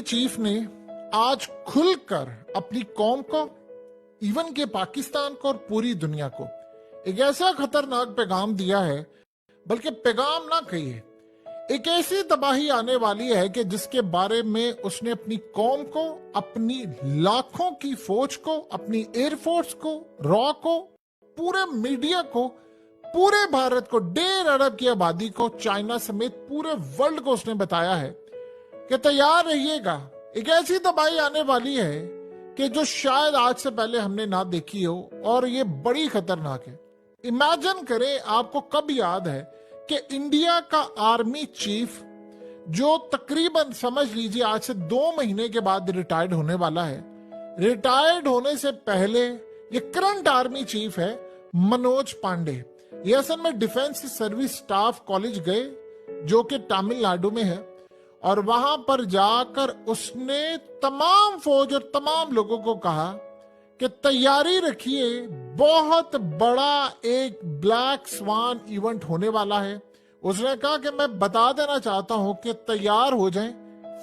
Army chief ने आज खुलकर अपनी कौम को, इवन के पाकिस्तान को और पूरी दुनिया को एक ऐसा खतरनाक पैगाम दिया है, बल्कि पैगाम ना कहिए, एक ऐसी तबाही आने वाली है कि जिसके बारे में उसने अपनी कौम को, अपनी लाखों की फौज को, अपनी एयरफोर्स को, रॉ को, पूरे मीडिया को, पूरे भारत को, 1.5 अरब की आबादी को, चाइना समेत पूरे वर्ल्ड को उसने बताया है कि तैयार रहिएगा, एक ऐसी तबाही आने वाली है कि जो शायद आज से पहले हमने ना देखी हो, और ये बड़ी खतरनाक है। इमेजिन करें, आपको कब याद है कि इंडिया का आर्मी चीफ, जो तकरीबन समझ लीजिए आज से 2 महीने के बाद रिटायर्ड होने वाला है, रिटायर्ड होने से पहले ये करंट आर्मी चीफ है मनोज पांडे। ये असल में डिफेंस सर्विस स्टाफ कॉलेज गए, जो कि तमिलनाडु में है, और वहां पर जाकर उसने तमाम फौज और तमाम लोगों को कहा कि तैयारी रखिए, बहुत बड़ा एक ब्लैक स्वान इवेंट होने वाला है। उसने कहा कि मैं बता देना चाहता हूं कि तैयार हो जाएं,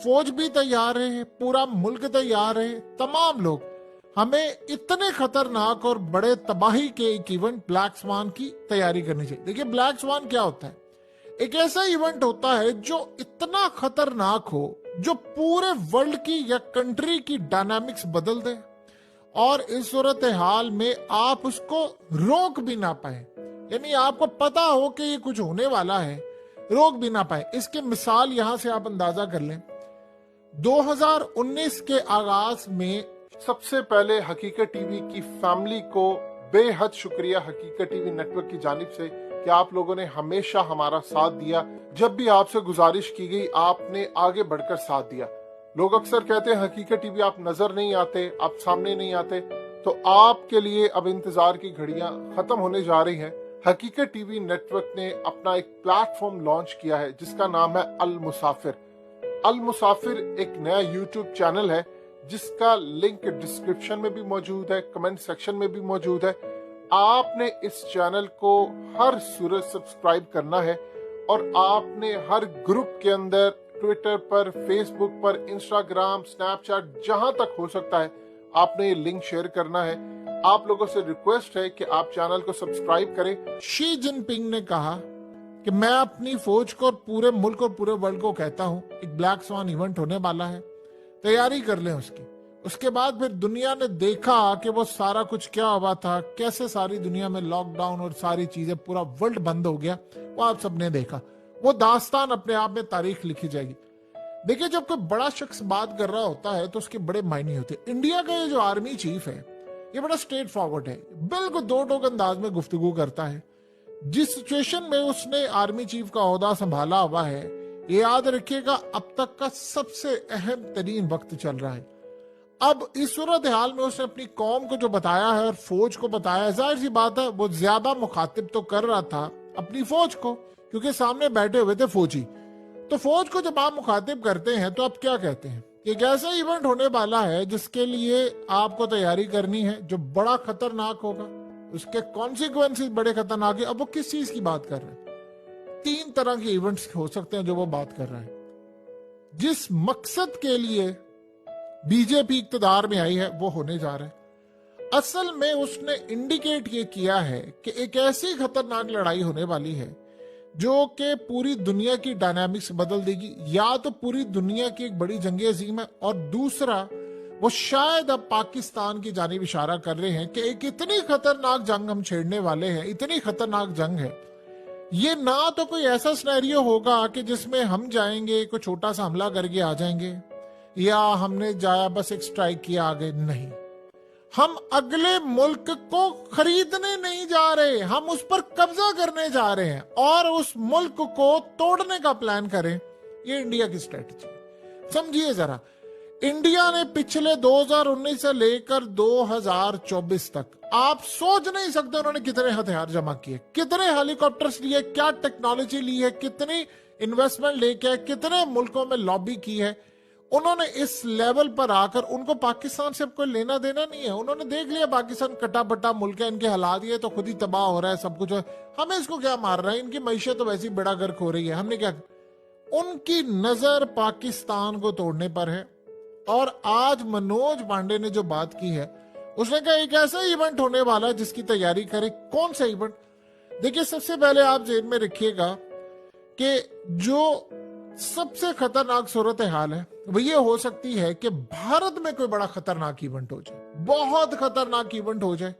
फौज भी तैयार है, पूरा मुल्क तैयार है, तमाम लोग। हमें इतने खतरनाक और बड़े तबाही के एक इवेंट ब्लैक स्वान की तैयारी करनी चाहिए। देखिए, ब्लैक स्वान क्या होता है? एक ऐसा इवेंट होता है जो इतना खतरनाक हो, जो पूरे वर्ल्ड की या कंट्री की डायनामिक्स बदल दे, और इस सूरत हाल में आप उसको रोक भी ना पाए, यानी आपको पता हो कि ये कुछ होने वाला है, रोक भी ना पाए। इसकी मिसाल यहां से आप अंदाजा कर लें। 2019 के आगाज में सबसे पहले हकीकत टीवी की फैमिली को बेहद शुक्रिया, हकीकत टीवी नेटवर्क की जानिब से, कि आप लोगों ने हमेशा हमारा साथ दिया। जब भी आपसे गुजारिश की गई, आपने आगे बढ़कर साथ दिया। लोग अक्सर कहते हैं हकीकत टीवी आप नजर नहीं आते, आप सामने नहीं आते, तो आपके लिए अब इंतजार की घड़ियां खत्म होने जा रही हैं। हकीकत टीवी नेटवर्क ने अपना एक प्लेटफॉर्म लॉन्च किया है जिसका नाम है अल मुसाफिर। अल मुसाफिर एक नया यूट्यूब चैनल है जिसका लिंक डिस्क्रिप्शन में भी मौजूद है, कमेंट सेक्शन में भी मौजूद है। आपने इस चैनल को हर सूरत सब्सक्राइब करना है, और आपने हर ग्रुप के अंदर, ट्विटर पर, फेसबुक पर, इंस्टाग्राम, स्नैपचैट, जहां तक हो सकता है आपने ये लिंक शेयर करना है। आप लोगों से रिक्वेस्ट है कि आप चैनल को सब्सक्राइब करें। शी जिनपिंग ने कहा कि मैं अपनी फौज को और पूरे मुल्क और पूरे वर्ल्ड को कहता हूं, एक ब्लैक स्वान इवेंट होने वाला है, तैयारी कर लें उसकी। उसके बाद फिर दुनिया ने देखा कि वो सारा कुछ क्या हुआ था, कैसे सारी दुनिया में लॉकडाउन और सारी चीजें, पूरा वर्ल्ड बंद हो गया, वो आप सबने देखा। वो दास्तान अपने आप में तारीख लिखी जाएगी। देखिए, जब कोई बड़ा शख्स बात कर रहा होता है तो उसके बड़े मायने होते हैं। इंडिया का ये जो आर्मी चीफ है, ये बड़ा स्ट्रेट फॉरवर्ड है, बिल्कुल दो टोक अंदाज में गुफ्तगू करता है। जिस सिचुएशन में उसने आर्मी चीफ का ओहदा संभाला हुआ है, ये याद रखिएगा, अब तक का सबसे अहम तरीन वक्त चल रहा है। अब इस सूरत हाल में उसने अपनी कौम को जो बताया है और फौज को बताया, जाहिर सी बात है वो ज्यादा मुखातिब तो कर रहा था अपनी फौज को, क्योंकि सामने बैठे हुए थे फौजी। तो फौज को जब आप मुखातिब करते हैं तो आप क्या कहते हैं? एक ऐसा इवेंट होने वाला है जिसके लिए आपको तैयारी करनी है, जो बड़ा खतरनाक होगा, उसके कॉन्सिक्वेंसेस बड़े खतरनाक है। अब वो किस चीज की बात कर रहे हैं? 3 तरह के इवेंट्स हो सकते हैं जो वो बात कर रहा है। जिस मकसद के लिए बीजेपी इक्तदार में आई है वो होने जा रहा है। असल में उसने इंडिकेट ये किया है कि एक ऐसी खतरनाक लड़ाई होने वाली है जो कि पूरी दुनिया की डायनामिक्स बदल देगी। या तो पूरी दुनिया की एक बड़ी जंग अजीम है, और दूसरा वो शायद अब पाकिस्तान की जानिब इशारा कर रहे हैं कि एक इतनी खतरनाक जंग हम छेड़ने वाले हैं, इतनी खतरनाक जंग है। ये ना तो कोई ऐसा सिनेरियो होगा कि जिसमें हम जाएंगे, कोई छोटा सा हमला करके आ जाएंगे, या हमने जाया बस एक स्ट्राइक किया आ गए, नहीं। हम अगले मुल्क को खरीदने नहीं जा रहे, हम उस पर कब्जा करने जा रहे हैं और उस मुल्क को तोड़ने का प्लान करें। ये इंडिया की स्ट्रेटजी। समझिए जरा, इंडिया ने पिछले 2019 से लेकर 2024 तक, आप सोच नहीं सकते उन्होंने कितने हथियार जमा किए, कितने हेलीकॉप्टर्स लिए, क्या टेक्नोलॉजी ली है, कितनी इन्वेस्टमेंट लेके, कितने मुल्कों में लॉबी की है। उन्होंने इस लेवल पर आकर, उनको पाकिस्तान से कोई लेना देना नहीं है। उन्होंने देख लिया पाकिस्तान कटा बटा मुल्क है, इनके हालात ये तो खुद ही तबाह हो रहा है, सब कुछ है, हमें इसको क्या मार रहा है, इनकी मैशत तो वैसी बेड़ा गर्क हो रही है, हमने क्या। उनकी नजर पाकिस्तान को तोड़ने पर है, और आज मनोज पांडे ने जो बात की है, उसने कहा एक ऐसा इवेंट होने वाला है जिसकी तैयारी करें। कौन सा इवेंट? देखिए, सबसे पहले आप जेल में रखिएगा कि जो सबसे खतरनाक सूरत हाल है वो ये हो सकती है कि भारत में कोई बड़ा खतरनाक इवेंट हो जाए, बहुत खतरनाक इवेंट हो जाए,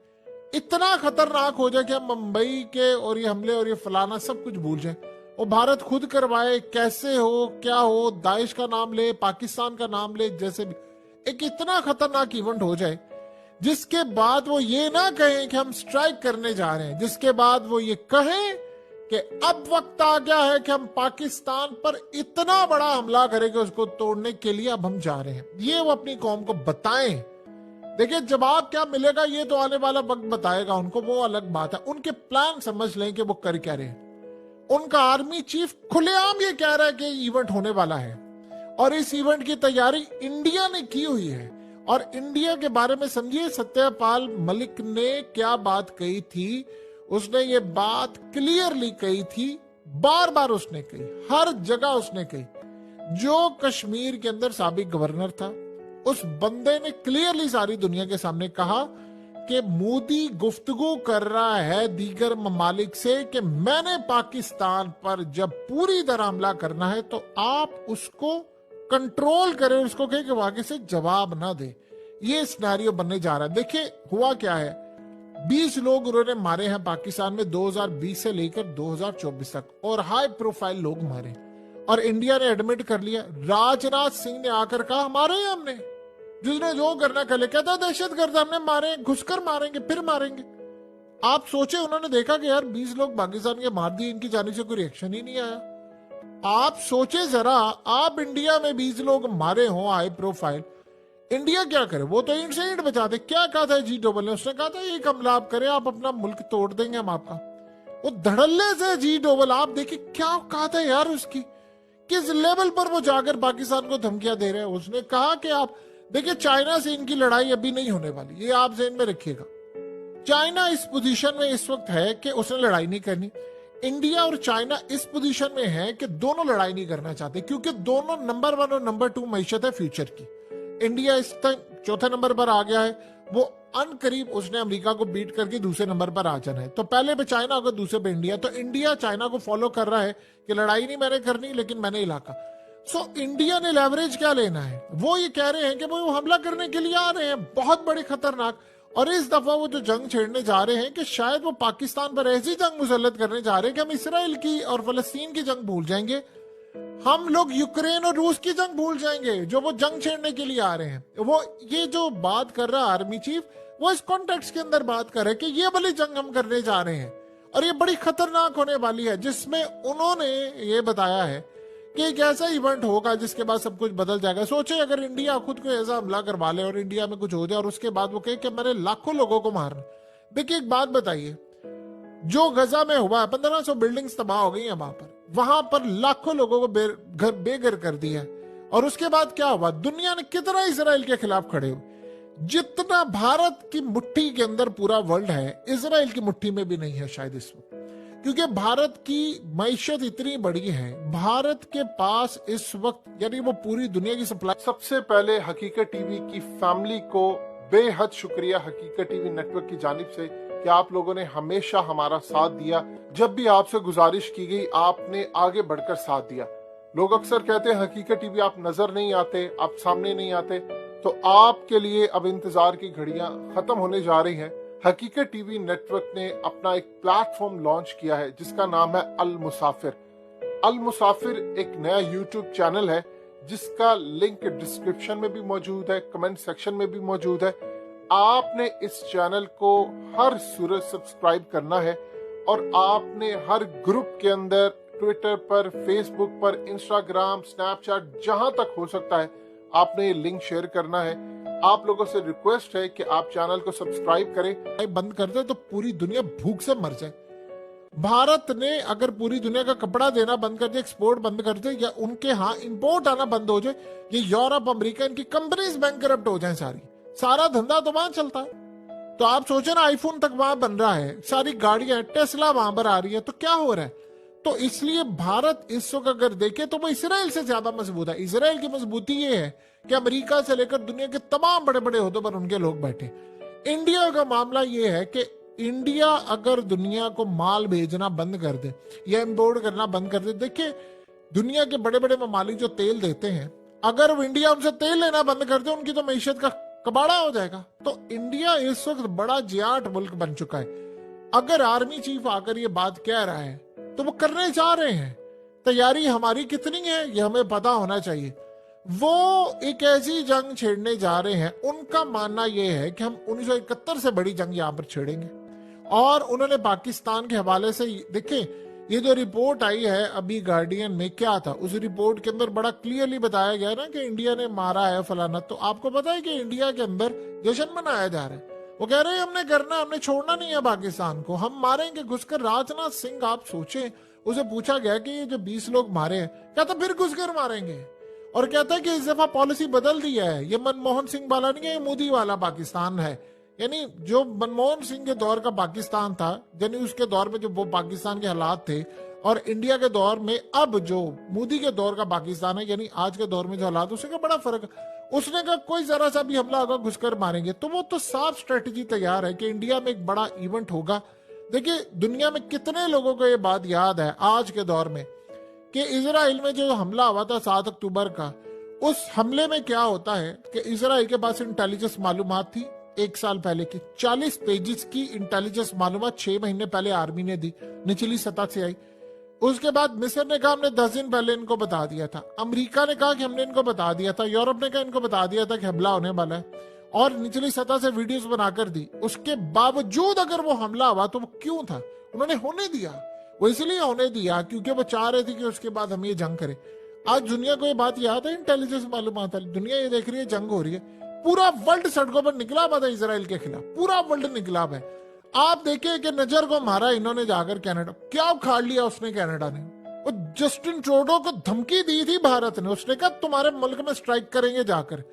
इतना खतरनाक हो जाए कि हम मुंबई के और ये हमले और ये फलाना सब कुछ भूल जाए और भारत खुद करवाए, कैसे हो क्या हो, दाइश का नाम ले, पाकिस्तान का नाम ले, जैसे भी एक इतना खतरनाक इवेंट हो जाए जिसके बाद वो ये ना कहें कि हम स्ट्राइक करने जा रहे हैं, जिसके बाद वो ये कहें कि अब वक्त आ गया है कि हम पाकिस्तान पर इतना बड़ा हमला करेंगे उसको तोड़ने के लिए अब हम जा रहे हैं, ये वो अपनी कौम को बताएं। देखिए, जवाब क्या मिलेगा ये तो आने वाला वक्त बताएगा उनको, वो अलग बात है। उनके प्लान समझ लें कि वो कर क्या रहे हैं। उनका आर्मी चीफ खुलेआम ये कह रहा है कि इवेंट होने वाला है और इस इवेंट की तैयारी इंडिया ने की हुई है। और इंडिया के बारे में समझिए, सत्यपाल मलिक ने क्या बात कही थी, उसने ये बात क्लियरली कही थी, बार बार उसने कही, हर जगह उसने कही। जो कश्मीर के अंदर साबिक गवर्नर था उस बंदे ने क्लियरली सारी दुनिया के सामने कहा कि मोदी गुफ्तगू कर रहा है दीगर ममालिक से कि मैंने पाकिस्तान पर जब पूरी तरह हमला करना है तो आप उसको कंट्रोल करें, उसको कहे कि आगे से जवाब ना दे। ये सिनेरियो बनने जा रहा है। देखिए हुआ क्या है, 20 लोग उन्होंने मारे हैं पाकिस्तान में 2020 से लेकर 2024 तक, और हाई प्रोफाइल लोग मारे, और इंडिया ने एडमिट कर लिया। राजनाथ सिंह ने आकर कहा हमारे हमने जिसने जो करना कर लिया, कहता दहशतगर्द हमने मारे, घुसकर मारेंगे फिर मारेंगे। आप सोचे, उन्होंने देखा कि यार 20 लोग पाकिस्तान के मार दिए, इनकी जाने से कोई रिएक्शन ही नहीं आया। आप सोचे जरा, आप इंडिया में 20 लोग मारे हों हाई प्रोफाइल, इंडिया क्या करे? वो तो ईंट से ईंट बचाते। क्या कहा था जी डोवल ने? उसने कहा था एक हमला आप करें, आप अपना मुल्क तोड़ देंगे हम आपका। वो धड़ल्ले से जी डोवल, आप देखिए क्या कहा था यार उसकी, किस लेवल पर वो जाकर पाकिस्तान को धमकियां दे रहे हैं। उसने कहा कि आप देखिए, चाइना से इनकी लड़ाई अभी नहीं होने वाली, ये आप ज़हन में रखिएगा। चाइना इस पोजीशन में इस वक्त है कि उसने लड़ाई नहीं करनी। इंडिया और चाइना इस पोजीशन में है कि दोनों लड़ाई नहीं करना चाहते, क्योंकि दोनों नंबर 1 और नंबर 2 मैशत है फ्यूचर की। इंडिया इस टाइम चौथे नंबर पर आ गया है, वो अनकरीब उसने अमेरिका को बीट करके दूसरे नंबर पर आ जाना है। तो पहले पे चाइना होगा, दूसरे पे इंडिया। तो इंडिया चाइना को फॉलो कर रहा है कि लड़ाई नहीं मैंने करनी, लेकिन मैंने इलाका। सो इंडिया ने लेवरेज क्या लेना है? वो ये कह रहे हैं कि वो हमला करने के लिए आ रहे हैं, बहुत बड़े खतरनाक। और इस दफा वो जो जंग छेड़ने जा रहे हैं कि शायद वो पाकिस्तान पर ऐसी जंग मुसल्लत करने जा रहे हैं कि हम इसराइल की और फलस्तीन की जंग भूल जाएंगे, हम लोग यूक्रेन और रूस की जंग भूल जाएंगे, जो वो जंग छेड़ने के लिए आ रहे हैं। वो ये जो बात कर रहा है आर्मी चीफ, वो इस कॉन्टेक्स्ट के अंदर बात कर रहे हैं कि ये वाली जंग हम करने जा रहे हैं और ये बड़ी खतरनाक होने वाली है, जिसमें उन्होंने ये बताया है कि एक ऐसा इवेंट होगा जिसके बाद सब कुछ बदल जाएगा। सोचे अगर इंडिया खुद को ऐसा हमला करवा ले और इंडिया में कुछ हो जाए और उसके बाद वो कहे कि मैंने लाखों लोगों को मारना। देखिए एक बात बताइए, जो गजा में हुआ 1500 बिल्डिंग्स तबाह हो गई हैं वहां पर लाखों लोगों को बेघर कर दिया, और उसके बाद क्या हुआ? दुनिया ने कितना इसराइल के खिलाफ खड़े हुए। जितना भारत की मुट्ठी के अंदर पूरा वर्ल्ड है, इसराइल की मुट्ठी में भी नहीं है शायद इस वक्त, क्योंकि भारत की मईशत इतनी बड़ी है। भारत के पास इस वक्त यानी वो पूरी दुनिया की सप्लाई। सबसे पहले हकीकत टीवी की फैमिली को बेहद शुक्रिया, हकीकत टीवी नेटवर्क की जानिब से, कि आप लोगों ने हमेशा हमारा साथ दिया। जब भी आपसे गुजारिश की गई आपने आगे बढ़कर साथ दिया। लोग अक्सर कहते हैं हकीकत टीवी आप नजर नहीं आते, आप सामने नहीं आते, तो आपके लिए अब इंतजार की घड़ियां खत्म होने जा रही हैं। हकीकत टीवी नेटवर्क ने अपना एक प्लेटफॉर्म लॉन्च किया है जिसका नाम है अल मुसाफिर। अल मुसाफिर एक नया यूट्यूब चैनल है जिसका लिंक डिस्क्रिप्शन में भी मौजूद है, कमेंट सेक्शन में भी मौजूद है। आपने इस चैनल को हर सूरत सब्सक्राइब करना है और आपने हर ग्रुप के अंदर, ट्विटर पर, फेसबुक पर, इंस्टाग्राम, स्नैपचैट, जहां तक हो सकता है आपने ये लिंक शेयर करना है। आप लोगों से रिक्वेस्ट है कि आप चैनल को सब्सक्राइब करें। बंद कर दे तो पूरी दुनिया भूख से मर जाए। भारत ने अगर पूरी दुनिया का कपड़ा देना बंद कर दे, एक्सपोर्ट बंद कर दे, या उनके यहाँ इंपोर्ट आना बंद हो जाए, ये यूरोप, अमेरिका, इनकी कंपनीज बैंकरप्ट हो जाए, सारा धंधा तो वहां चलता है। तो आप सोचे ना, आईफोन तक वहां बन रहा है, सारी गाड़ियां, टेस्ला वहां पर आ रही है, तो क्या हो रहा है? तो इसलिए भारत इस वक्त अगर देखे तो वो इसराइल से ज्यादा मजबूत है। इसराइल की मजबूती ये है कि अमेरिका से लेकर दुनिया के तमाम बड़े बड़े ओहदों पर उनके लोग बैठे। इंडिया का मामला ये है कि इंडिया अगर दुनिया को माल भेजना बंद कर दे या इंपोर्ट करना बंद कर दे, देखिए दुनिया के बड़े बड़े ममालिक जो तेल देते हैं, अगर वो इंडिया उनसे तेल लेना बंद कर दे, उनकी तो मैशियत का कबाड़ा हो जाएगा। तो इंडिया इस वक्त बड़ा जियाट मुल्क बन चुका है। अगर आर्मी चीफ आकर ये बात कह रहा है तो वो करने जा रहे हैं। तैयारी हमारी कितनी है ये हमें पता होना चाहिए। वो एक ऐसी जंग छेड़ने जा रहे हैं, उनका मानना यह है कि हम 1971 से बड़ी जंग यहां पर छेड़ेंगे। और उन्होंने पाकिस्तान के हवाले से देखिए, ये जो रिपोर्ट आई है अभी गार्डियन में, क्या था उस रिपोर्ट के अंदर बड़ा क्लियरली बताया गया ना कि इंडिया ने मारा है फलाना। तो आपको पता है कि इंडिया के अंदर जश्न मनाया जा रहा है। वो कह रहे हैं हमने करना, हमने छोड़ना नहीं है पाकिस्तान को, हम मारेंगे घुसकर। राजनाथ सिंह आप सोचें, उसे पूछा गया कि ये जो 20 लोग मारे हैं, कहता फिर घुसकर मारेंगे। और कहता है कि इस दफा पॉलिसी बदल दी है, ये मनमोहन सिंह वाला नहीं है, ये मोदी वाला पाकिस्तान है। यानी जो मनमोहन सिंह के दौर का पाकिस्तान था, यानी उसके दौर में जो वो पाकिस्तान के हालात थे, और इंडिया के दौर में अब जो मोदी के दौर का पाकिस्तान है, यानी आज के दौर में जो हालात, उसका बड़ा फर्क। उसने कहा कोई जरा सा भी हमला होगा घुसकर मारेंगे। तो वो तो साफ स्ट्रेटेजी तैयार है कि इंडिया में एक बड़ा इवेंट होगा। देखिए दुनिया में कितने लोगों को ये बात याद है आज के दौर में कि इजराइल में जो हमला हुआ था 7 अक्टूबर का, उस हमले में क्या होता है कि इजराइल के पास इंटेलिजेंस मालूमात थी 1 साल पहले की, 40 पेजेस की इंटेलिजेंस मालूमात 6 महीने पहले आर्मी ने दी, निचली सतह से आई। उसके बाद मिस्र ने कहा हमने 10 दिन पहले इनको बता दिया था, अमेरिका ने कहा कि हमने इनको बता दिया था, यूरोप ने कहा इनको बता दिया था कि हमला होने वाला है, और निचली सतह से वीडियोस बनाकर दी। उसके बावजूद अगर वो हमला हुआ तो वो क्यों था? उन्होंने होने दिया। वो इसलिए होने दिया क्योंकि वो चाह रहे थे कि उसके बाद हम ये जंग करें। आज दुनिया को ये बात याद है, इंटेलिजेंस मालूमात है, दुनिया ये देख रही है जंग हो रही है। पूरा वर्ल्ड सड़कों पर निकला हुआ था इजराइल के खिलाफ, पूरा वर्ल्ड निकला हुआ है। आप देखिए कि नजर को मारा इन्होंने जाकर कनाडा, क्या उखाड़ लिया उसने कनाडा ने। वो जस्टिन ट्रूडो को धमकी दी थी भारत ने, उसने कहा तुम्हारे मुल्क में स्ट्राइक करेंगे जाकर।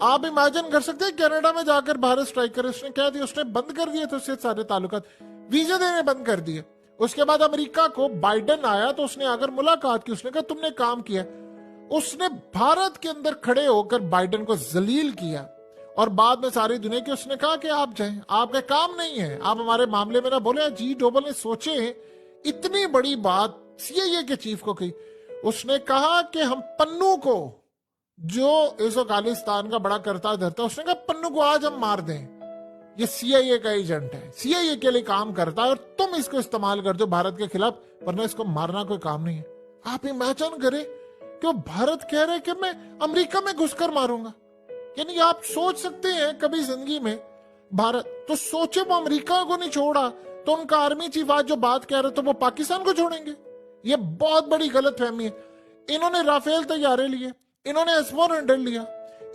आप इमेजिन कर सकते हैं कनाडा में जाकर भारत स्ट्राइक करे। उसने क्या दिया, उसने बंद कर दिए थे उससे सारे ताल्लुकात, वीजे देने बंद कर दिए। उसके बाद अमेरिका को बाइडेन आया तो उसने आकर मुलाकात की, उसने कहा तुमने काम किया। उसने भारत के अंदर खड़े होकर बाइडेन को जलील किया, और बाद में सारी दुनिया की उसने कहा कि आप जाएं, आपका काम नहीं है, आप हमारे मामले में ना बोले। जी डोबल ने सोचे इतनी बड़ी बात सीआईए के चीफ को कही। उसने कहा कि हम पन्नू को, जो इस खालिस्तान का बड़ा करता धरता, उसने कहा पन्नू को आज हम मार दें, ये सीआईए का एजेंट है, सीआईए के लिए काम करता है, और तुम इसको इस्तेमाल कर दो भारत के खिलाफ, वरना इसको मारना कोई काम नहीं है। आप इमेजिन करें कि वो भारत कह रहे कि मैं अमेरिका में घुसकर मारूंगा। यानी आप सोच सकते हैं कभी जिंदगी में भारत तो सोचे, वो अमेरिका को नहीं छोड़ा तो उनका आर्मी चीफ आज जो बात कह रहे तो वो पाकिस्तान को छोड़ेंगे। ये बहुत बड़ी गलत फहमी है। इन्होंने राफेल तैयारे लिए, इन्होंने S-400 लिया,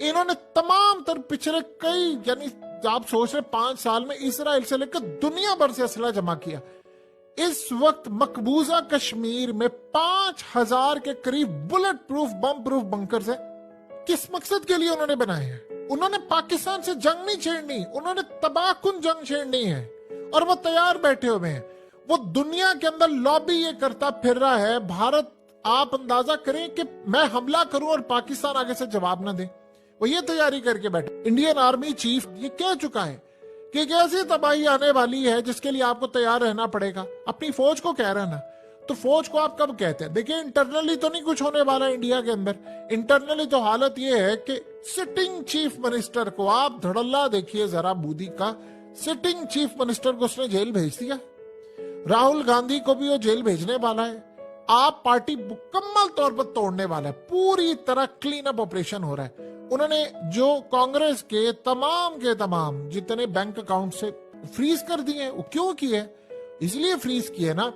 इन्होंने तमाम तर पिछले कई, यानी आप सोच रहे 5 साल में इसराइल से लेकर दुनिया भर से असला जमा किया। इस वक्त मकबूजा कश्मीर में 5000 के करीब बुलेट प्रूफ बम प्रूफ बंकर है। किस मकसद के लिए उन्होंने बनाए हैं? उन्होंने पाकिस्तान से जंग नहीं छेड़नी, उन्होंने तबाहकुन जंग छेड़नी है, और वो तैयार बैठे हुए हैं। वो दुनिया के अंदर लॉबी ये करता फिर रहा है। भारत, आप अंदाजा करें कि मैं हमला करूं और पाकिस्तान आगे से जवाब ना दे, वो ये तैयारी करके बैठे। इंडियन आर्मी चीफ ये कह चुका है कि एक ऐसी तबाही आने वाली है जिसके लिए आपको तैयार रहना पड़ेगा। अपनी फौज को कह रहा है ना, तो फौज को आप कब कहते हैं? देखिए इंटरनली तो नहीं कुछ होने वाला इंडिया के अंदर। इंटरनली तो हालत ये है कि सिटिंग चीफ मिनिस्टर को आप धड़ल्ला देखिए जरा, मोदी का सिटिंग चीफ मिनिस्टर को उसने जेल भेज दिया। राहुल गांधी को भी वो जेल भेजने वाला है। आप पार्टी मुकम्मल तौर पर तोड़ने वाला है, पूरी तरह क्लीन अप ऑपरेशन हो रहा है। उन्होंने जो कांग्रेस के तमाम जितने बैंक अकाउंट से फ्रीज कर दिए, वो क्यों किए? इसलिए फ्रीज किए ना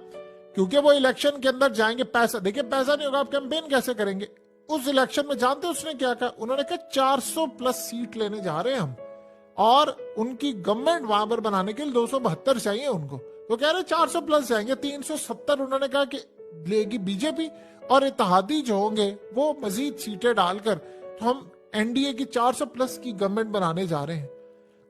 क्योंकि वो इलेक्शन के अंदर जाएंगे, पैसा देखिए, पैसा नहीं होगा आप कैंपेन कैसे करेंगे? उस इलेक्शन में जानते उसने क्या कहा? उन्होंने कहा 400+ सीट लेने जा रहे हैं हम, और उनकी गवर्नमेंट वहां पर बनाने के लिए 272 चाहिए उनको। तो कह रहे 400+ जाएंगे, 370 उन्होंने कहा कि लेगी बीजेपी, और इत्तेहादी जो होंगे वो मजीद सीटें डालकर तो हम एनडीए की 400+ की गवर्नमेंट बनाने जा रहे हैं।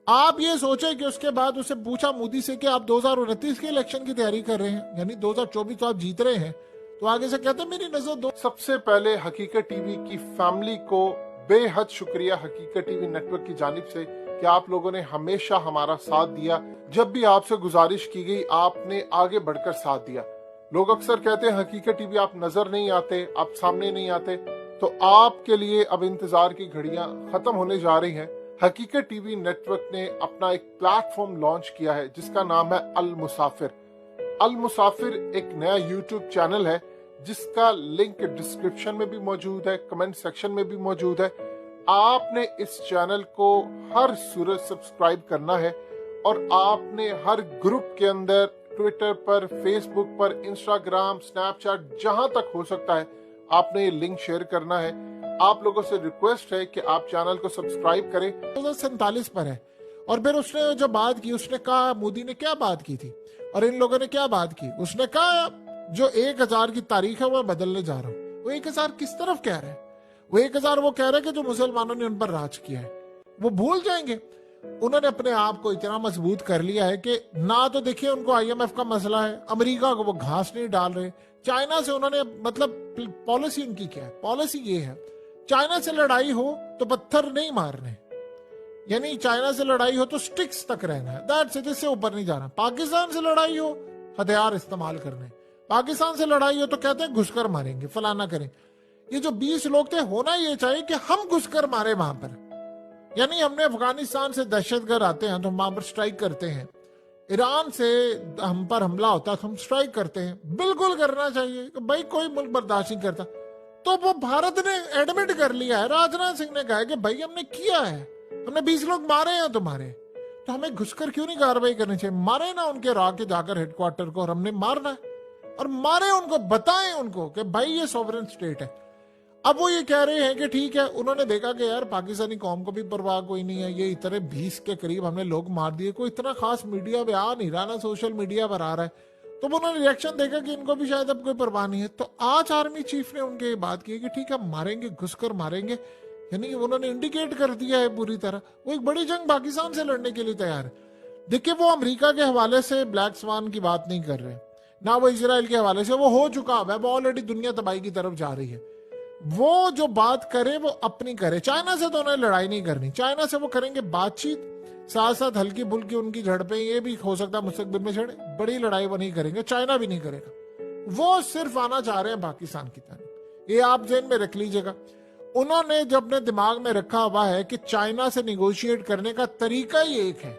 आप ये सोचे कि उसके बाद उसे पूछा मोदी से कि आप 2029 के इलेक्शन की तैयारी कर रहे हैं, यानी 2024 तो आप जीत रहे हैं, तो आगे से कहते हैं मेरी नजर दो। सबसे पहले हकीकत टीवी की फैमिली को बेहद शुक्रिया हकीकत टीवी नेटवर्क की जानिब से कि आप लोगों ने हमेशा हमारा साथ दिया। जब भी आपसे गुजारिश की गई आपने आगे बढ़कर साथ दिया। लोग अक्सर कहते हैं हकीकत टीवी आप नजर नहीं आते, आप सामने नहीं आते, तो आपके लिए अब इंतजार की घड़ियां खत्म होने जा रही हैं। हकीकत टीवी नेटवर्क ने अपना एक प्लेटफॉर्म लॉन्च किया है जिसका नाम है अल मुसाफिर। अल मुसाफिर एक नया यूट्यूब चैनल है जिसका लिंक डिस्क्रिप्शन में भी मौजूद है, कमेंट सेक्शन में भी मौजूद है। आपने इस चैनल को हर सूरत सब्सक्राइब करना है और आपने हर ग्रुप के अंदर, ट्विटर पर, फेसबुक पर, इंस्टाग्राम, स्नैपचैट, जहां तक हो सकता है आपने ये लिंक शेयर करना है। आप लोगों से रिक्वेस्ट है कि आप चैनल को सब्सक्राइब करें। 47 पर है। और फिर उसने जो बात की, उसने कहा मोदी ने क्या बात की थी और इन लोगों ने क्या बात की। उसने कहा जो 1000 की तारीख है वो बदलने जा रहा हूं। वो 1000 किस तरफ कह रहे हैं? वो 1000 वो कह रहे हैं कि जो मुसलमानों ने उन पर राज किया है वो भूल जाएंगे। उन्होंने अपने आप को इतना मजबूत कर लिया है कि ना तो देखिए उनको IMF का मसला है, अमेरिका को वो घास नहीं डाल रहे, चाइना से उन्होंने मतलब पॉलिसी उनकी क्या है? पॉलिसी ये है चाइना से लड़ाई हो तो पत्थर नहीं मारने, यानी चाइना से लड़ाई हो तो स्टिक्स तक रहना है, दैट्स इट, इससे ऊपर नहीं जाना। पाकिस्तान से लड़ाई हो हथियार इस्तेमाल करने, पाकिस्तान से लड़ाई हो तो कहते हैं घुसकर मारेंगे, फलाना करें। ये जो 20 लोग थे, होना ये चाहिए कि हम घुसकर मारे वहां पर, यानी हमने अफगानिस्तान से दहशतगर्द आते हैं तो हम वहां पर स्ट्राइक करते हैं, ईरान से हम पर हमला होता है तो हम स्ट्राइक करते हैं। बिल्कुल करना चाहिए, भाई कोई मुल्क बर्दाश्त नहीं करता। तो वो भारत ने एडमिट कर लिया है, राजनाथ सिंह ने कहा कि भाई हमने किया है, हमने 20 लोग मारे हैं तुम्हारे, तो हमें घुसकर क्यों नहीं कार्रवाई करनी चाहिए? मारे ना उनके राह के जाकर हेडक्वार्टर को, और हमने मारना है और मारे उनको, बताएं उनको कि भाई ये सॉवरेन स्टेट है। अब वो ये कह रहे हैं कि ठीक है, उन्होंने देखा कि यार पाकिस्तानी कौम को भी परवाह कोई नहीं है, ये इतने 20 के करीब हमने लोग मार दिए, कोई इतना खास मीडिया पे आ नहीं रहा ना, सोशल मीडिया पर आ रहा है, तो उन्होंने रिएक्शन देखा कि इनको भी शायद अब कोई परवाह नहीं है। तो आज आर्मी चीफ ने उनके बात की कि ठीक है मारेंगे, घुसकर मारेंगे, यानी उन्होंने इंडिकेट कर दिया है पूरी तरह वो एक बड़ी जंग पाकिस्तान से लड़ने के लिए तैयार है। देखिए वो अमेरिका के हवाले से ब्लैक स्वान की बात नहीं कर रहे, ना वो इजराइल के हवाले से, वो हो चुका है, वो ऑलरेडी दुनिया तबाही की तरफ जा रही है। वो जो बात करे वो अपनी करे। चाइना से तो उन्हें लड़ाई नहीं करनी, चाइना से वो करेंगे बातचीत, साथ साथ हल्की फुल्की उनकी झड़पें, ये भी हो सकता है मुस्तकबिल में छेड़े, बड़ी लड़ाई वो नहीं करेंगे, चाइना भी नहीं करेगा। वो सिर्फ आना चाह रहे हैं पाकिस्तान की तरफ, ये आप जेन में रख लीजिएगा। उन्होंने जब अपने दिमाग में रखा हुआ है कि चाइना से निगोशिएट करने का तरीका ही एक है,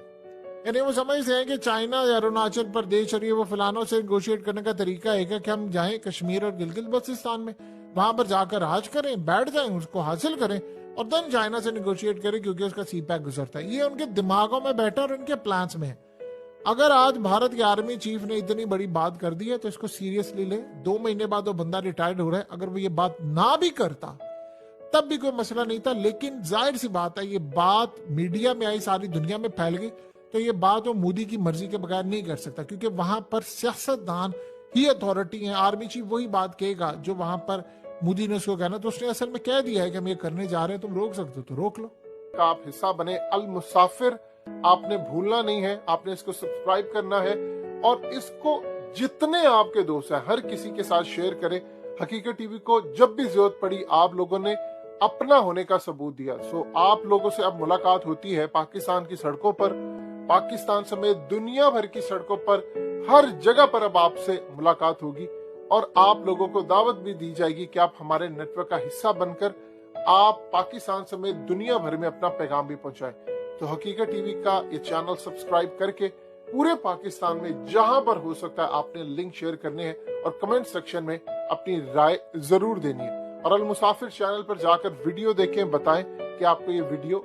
यानी वो समझते हैं कि चाइना या अरुणाचल प्रदेश और ये वो फलानों से निगोशिएट करने का तरीका एक है कि हम जाएं कश्मीर और गिलगित बल्तिस्तान में, वहां पर जाकर राज करें, बैठ जाएं, उसको हासिल करें और देन चाइना से निगोशिएट करें क्योंकि उसका सीपैक गुजरता है। ये उनके दिमागों में बैठा और उनके प्लान्स में है। अगर आज भारत के आर्मी चीफ ने इतनी बड़ी बात कर दी है तो इसको सीरियसली ले। 2 महीने बाद वो बंदा रिटायर्ड हो रहा है, अगर वो ये बात ना भी करता तब भी कोई मसला नहीं था, लेकिन जाहिर सी बात है ये बात मीडिया में आई, सारी दुनिया में फैल गई, तो ये बात वो मोदी की मर्जी के बगैर नहीं कर सकता क्योंकि वहां पर सियासतदान ही अथॉरिटी है। आर्मी चीफ वही बात कहेगा जो वहां पर मोदी ने उसको कहना, तो उसने असल में कह दिया है कि हम ये करने जा रहे हैं, तुम रोक सकते हो तो रोक लो। आप हिस्सा बने अल मुसाफिर, आपने भूलना नहीं है, आपने इसको सब्सक्राइब करना है और इसको जितने आपके दोस्त हैं हर किसी के साथ शेयर करें। हकीकत टीवी को जब भी जरूरत पड़ी आप लोगों ने अपना होने का सबूत दिया। सो आप लोगों से अब मुलाकात होती है पाकिस्तान की सड़कों पर, पाकिस्तान समेत दुनिया भर की सड़कों पर, हर जगह पर अब आपसे मुलाकात होगी और आप लोगों को दावत भी दी जाएगी कि आप हमारे नेटवर्क का हिस्सा बनकर आप पाकिस्तान समेत दुनिया भर में अपना पैगाम भी पहुंचाएं। तो हकीकत टीवी का ये चैनल सब्सक्राइब करके पूरे पाकिस्तान में जहां पर हो सकता है आपने लिंक शेयर करने हैं और कमेंट सेक्शन में अपनी राय जरूर देनी है। और अल मुसाफिर चैनल पर जाकर वीडियो देखें, बताएं कि आपको ये वीडियो